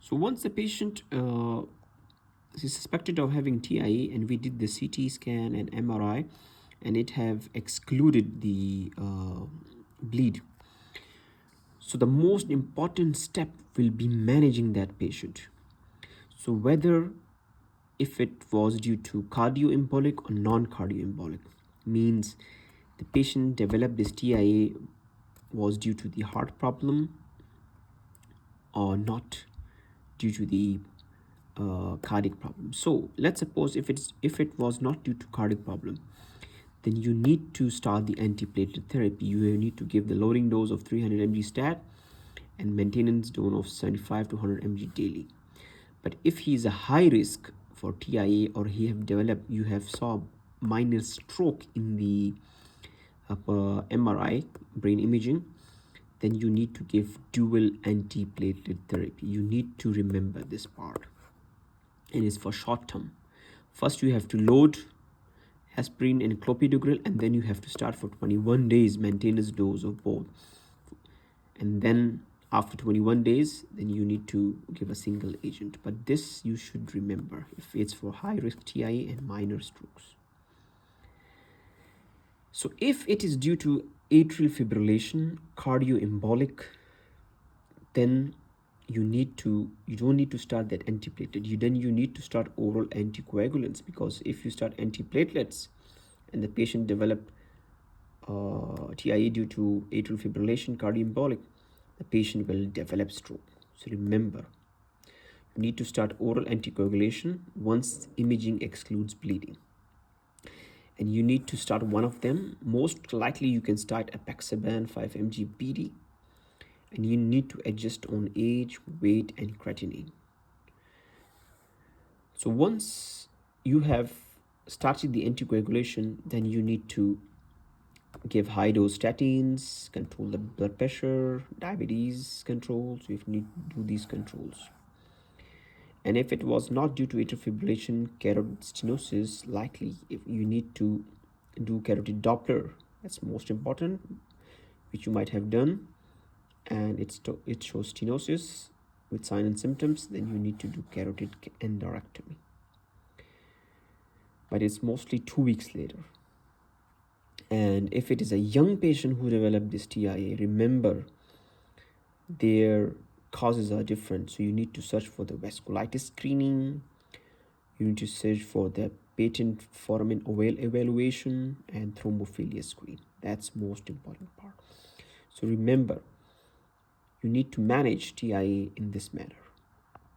So once the patient is suspected of having TIA, and we did the CT scan and MRI, and it have excluded the bleed. So the most important step will be managing that patient. So whether if it was due to cardioembolic or non-cardioembolic, means the patient developed this TIA was due to the heart problem or not due to the cardiac problem. So let's suppose if it was not due to cardiac problem, then you need to start the antiplatelet therapy. You need to give the loading dose of 300 mg stat and maintenance dose of 75 to 100 mg daily. But if he is a high risk for TIA, or he have developed, you have saw minor stroke in the MRI brain imaging, then you need to give dual antiplatelet therapy. You need to remember this part, and it's for short term. First you have to load aspirin and clopidogrel, and then you have to start for 21 days maintenance dose of both, and then after 21 days then you need to give a single agent. But this you should remember if it's for high risk TIA and minor strokes. So if it is due to atrial fibrillation, cardioembolic, then you don't need to start that antiplatelet. You need to start oral anticoagulants, because if you start antiplatelets and the patient developed TIA due to atrial fibrillation, cardioembolic, the patient will develop stroke. So remember, you need to start oral anticoagulation once imaging excludes bleeding. And you need to start one of them. Most likely you can start apixaban 5 mg BD, and you need to adjust on age, weight, and creatinine. So once you have started the anticoagulation, then you need to give high dose statins, control the blood pressure, diabetes control. So you need to do these controls. And if it was not due to atrial fibrillation, carotid stenosis, likely if you need to do carotid Doppler. That's most important, which you might have done, and it shows stenosis with sign and symptoms. Then you need to do carotid endarterectomy, but it's mostly 2 weeks later. And if it is a young patient who developed this TIA, remember their causes are different. So you need to search for the vasculitis screening, you need to search for the patent foramen ovale evaluation, and thrombophilia screen. That's most important part. So remember, you need to manage TIA in this manner.